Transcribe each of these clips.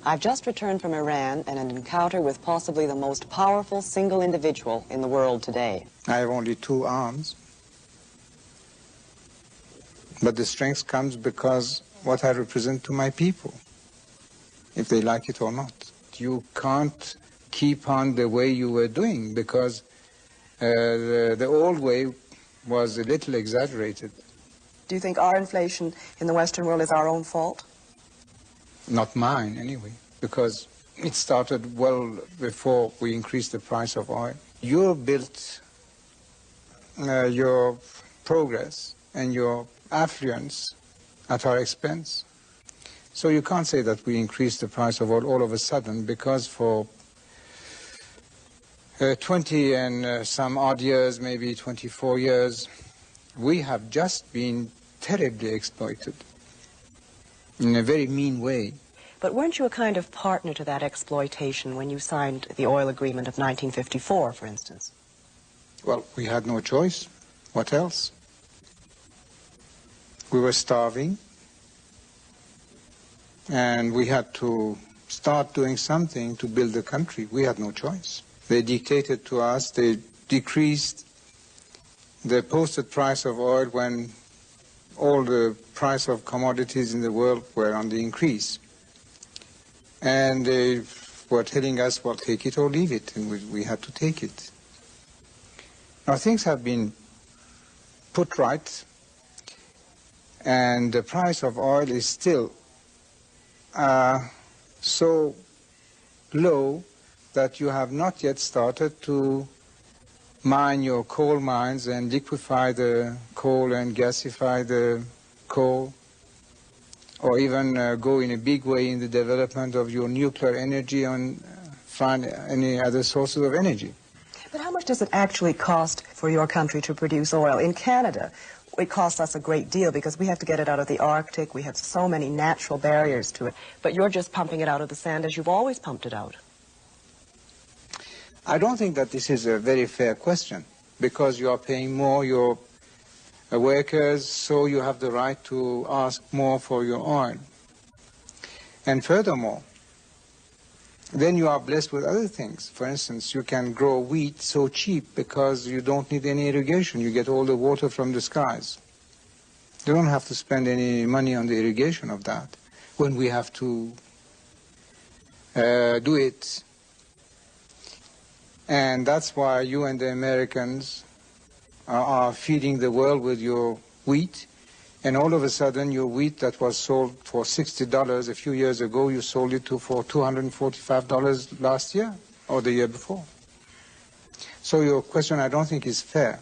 I've just returned from Iran and an encounter with possibly the most powerful single individual in the world today. I have only 2 arms. But the strength comes because what I represent to my people, if they like it or not. You can't keep on the way you were doing because the old way was a little exaggerated. Do you think our inflation in the Western world is our own fault? Not mine, anyway, because it started well before we increased the price of oil. You built your progress and your affluence at our expense. So you can't say that we increased the price of oil all of a sudden, because for 20 and some odd years, maybe 24 years, we have just been terribly exploited in a very mean way. But weren't you a kind of partner to that exploitation when you signed the oil agreement of 1954, for instance? Well, we had no choice. What else? We were starving, and we had to start doing something to build the country. We had no choice. They dictated to us, they decreased the posted price of oil when all the price of commodities in the world were on the increase. And they were telling us, well, take it or leave it, and we had to take it. Now things have been put right, and the price of oil is still so low that you have not yet started to mine your coal mines and liquefy the coal and gasify the coal, or even go in a big way in the development of your nuclear energy and find any other sources of energy. But how much does it actually cost for your country to produce oil? In Canada, it costs us a great deal because we have to get it out of the Arctic. We have so many natural barriers to it. But you're just pumping it out of the sand as you've always pumped it out. I don't think that this is a very fair question, because you are paying more your workers, so you have the right to ask more for your oil. And furthermore, then you are blessed with other things. For instance, you can grow wheat so cheap because you don't need any irrigation. You get all the water from the skies. You don't have to spend any money on the irrigation of that, when we have to do it. And that's why you and the Americans are feeding the world with your wheat, and all of a sudden your wheat that was sold for $60 a few years ago, you sold it for $245 last year or the year before. So your question, I don't think, is fair.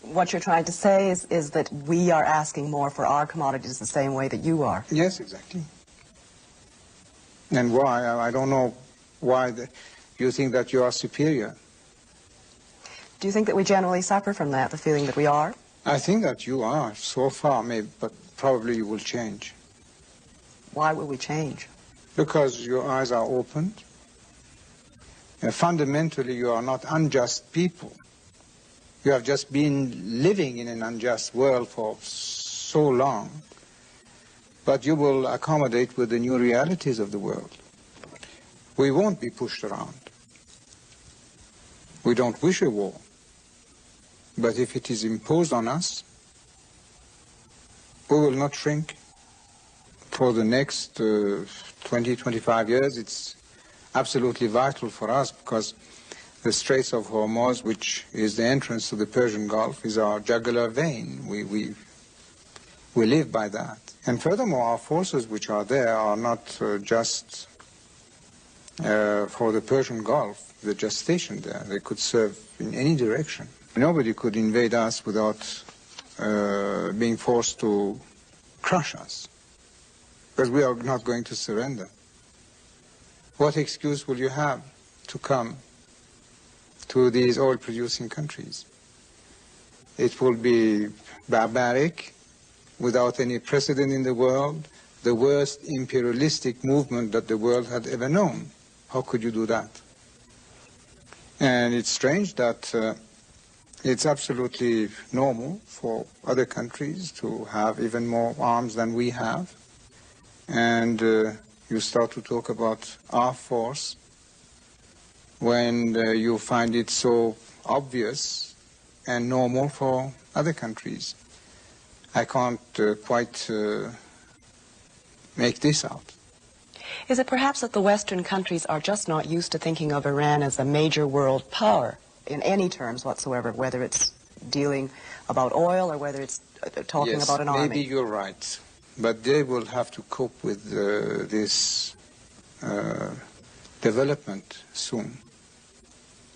What you're trying to say is that we are asking more for our commodities the same way that you are. Yes, exactly. And why? I don't know why you think that you are superior. Do you think that we generally suffer from that, the feeling that we are? I think that you are, so far, maybe, but probably you will change. Why will we change? Because your eyes are opened. Fundamentally, you are not unjust people. You have just been living in an unjust world for so long. But you will accommodate with the new realities of the world. We won't be pushed around. We don't wish a war. But if it is imposed on us, we will not shrink. For the next 20, 25 years, it's absolutely vital for us, because the Straits of Hormuz, which is the entrance to the Persian Gulf, is our jugular vein. We live by that. And furthermore, our forces which are there are not just for the Persian Gulf. They're just stationed there. They could serve in any direction. Nobody could invade us without being forced to crush us, because we are not going to surrender. What excuse will you have to come to these oil-producing countries? It will be barbaric, without any precedent in the world, the worst imperialistic movement that the world had ever known. How could you do that? And it's strange that it's absolutely normal for other countries to have even more arms than we have. And you start to talk about our force when you find it so obvious and normal for other countries. I can't quite make this out. Is it perhaps that the Western countries are just not used to thinking of Iran as a major world power in any terms whatsoever, whether it's dealing about oil or whether it's talking about an army? Yes, maybe you're right. But they will have to cope with this development soon.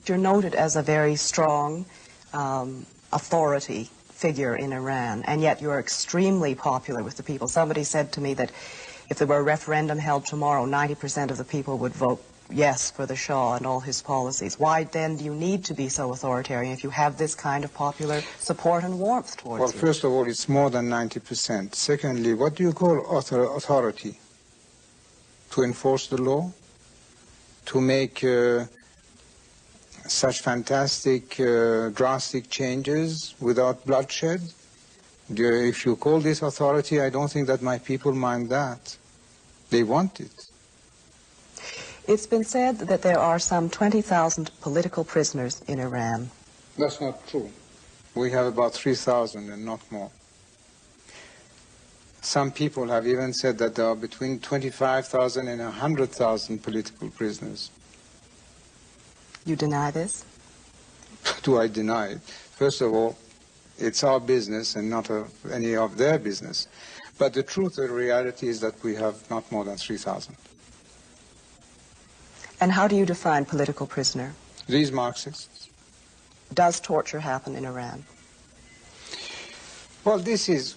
You're noted as a very strong authority figure in Iran, and yet you're extremely popular with the people. Somebody said to me that if there were a referendum held tomorrow, 90% of the people would vote yes for the Shah and all his policies. Why then do you need to be so authoritarian if you have this kind of popular support and warmth towards you? Well, first of all, it's more than 90%. Secondly, what do you call authority? To enforce the law? To make such fantastic, drastic changes without bloodshed? If you call this authority, I don't think that my people mind that. They want it. It's been said that there are some 20,000 political prisoners in Iran. That's not true. We have about 3,000 and not more. Some people have even said that there are between 25,000 and 100,000 political prisoners. You deny this? Do I deny it? First of all, it's our business and not any of their business. But the truth, the reality is that we have not more than 3,000. And how do you define political prisoner? These Marxists. Does torture happen in Iran? Well, this is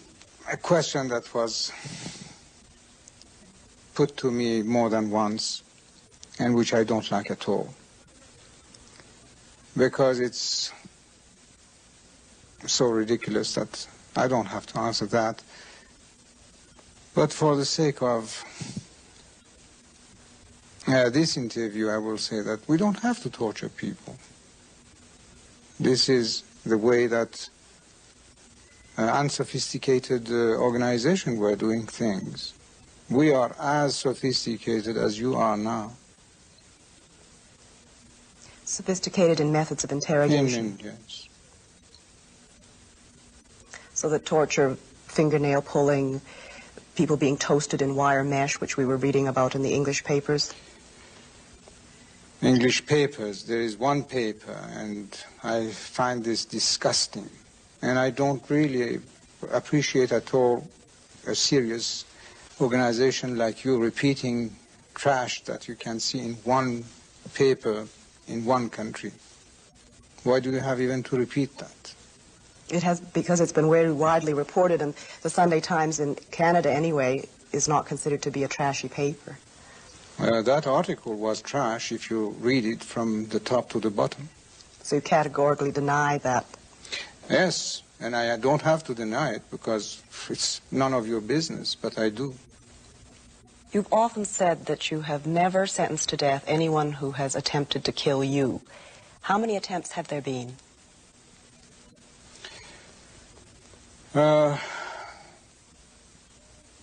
a question that was put to me more than once, and which I don't like at all. Because it's so ridiculous that I don't have to answer that. But for the sake of this interview, I will say that we don't have to torture people. This is the way that unsophisticated organizations were doing things. We are as sophisticated as you are now. Sophisticated in methods of interrogation. Yes. So that torture, fingernail pulling, people being toasted in wire mesh, which we were reading about in the English papers. English papers. There is one paper, and I find this disgusting. And I don't really appreciate at all a serious organization like you repeating trash that you can see in one paper in one country. Why do you have even to repeat that? It has, because it's been very widely reported, and the Sunday Times in Canada anyway is not considered to be a trashy paper. That article was trash if you read it from the top to the bottom. So you categorically deny that? Yes, and I don't have to deny it because it's none of your business, but I do. You've often said that you have never sentenced to death anyone who has attempted to kill you. How many attempts have there been?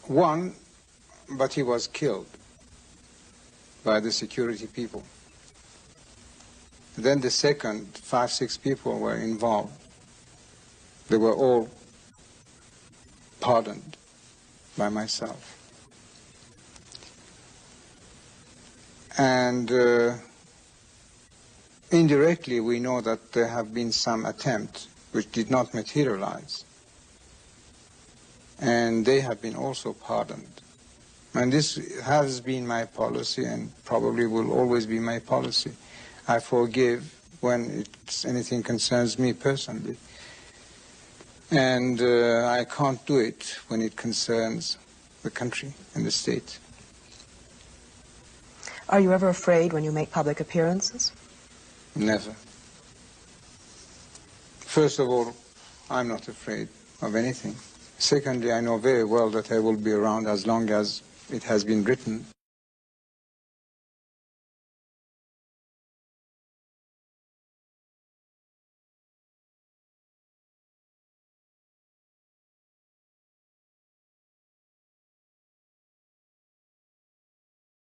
One, but he was killed by the security people. Then the second, 5, 6 people were involved. They were all pardoned by myself. And indirectly, we know that there have been some attempts which did not materialize. And they have been also pardoned. And this has been my policy and probably will always be my policy. I forgive when anything concerns me personally. And I can't do it when it concerns the country and the state. Are you ever afraid when you make public appearances? Never. First of all, I'm not afraid of anything. Secondly, I know very well that I will be around as long as it has been written